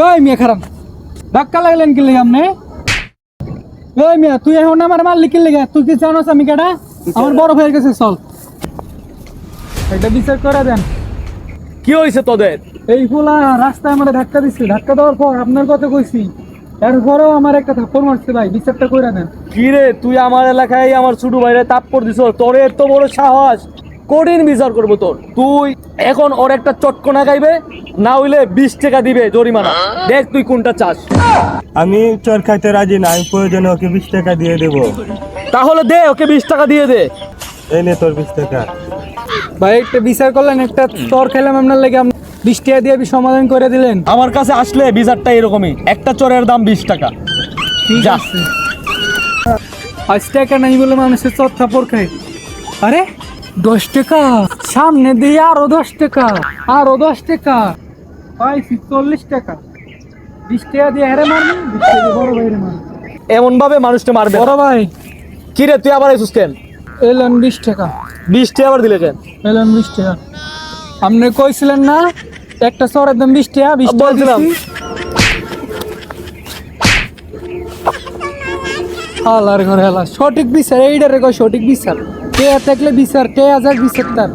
ওই মিয়া খারাপ ধাক্কা লাগলেন কি লেগে আপনি? ওই মিয়া তুই এখন আমার মালিক কি লেগে? তুই কি জানোস আমি কেডা? আমার বড় ভাইয়ের কাছে চল, এটা বিচার করে দেন। কি হয়েছে তোদের? এই ফুলা রাস্তায় আমার ধাক্কা দিচ্ছে, ধাক্কা দেওয়ার পর আপনার কথা কইছি, এরপরেও আমার একটা থাপ্পড় মারছে। ভাই বিচারটা করে দেন। কি রে, তুই আমার এলাকায় আমার ছোট ভাইরে তাপ্পড় দিছ? তোর এত বড় সাহস! কঠিন বিচার করবো তোর। তুই এখন ওর একটা চটকনা গাইবে, না হইলে 20 টাকা দিবে জরিমানা। দেখ তুই কোনটা চাস। আমি চর খাইতে রাজি না, আমি প্রয়োজনে ওকে 20 টাকা দিয়ে দেবো। তাহলে দে, ওকে 20 টাকা দিয়ে দে। এই নে তোর 20 টাকা। ভাই একটা বিচার করলেন, একটা চর খেলাম আপনার লেগে, 20 টাকা দিয়ে সমাধান করে দিলেন। আমার কাছে আসলে বিচারটা এরকমই, একটা চরের দাম 20 টাকা। ঠিক যা। আছে, 5 টাকা নাই বলে মানুষের চর থাপ্পড় খায়। আরে 10 টাকা সামনে দিয়ে, আরো 10 টাকা, আরো 10 টাকা, পাইছি 40 টাকা। 20 টাকা দিয়ে হেরে মারবি, 20 টাকা দিয়ে বড় ভাইরে মারবি। এমন ভাবে মানুষটা মারবে বড় ভাই কি রে, তুই আবার আইসুস কেন? এলেন 20 টাকা, 20 টাকা আবার দিলে কেন? এলেন 20 টাকা। আপনি কইছিলেন না একটা চরের দাম 20 টাকা? 20 টাকা বলছিলাম। দিছি। হালার ঘরে হালা, সঠিক বিচার এইটারে কয় সঠিক বিচার। কে থাকলে বিচার, কে আজার বিচার তার।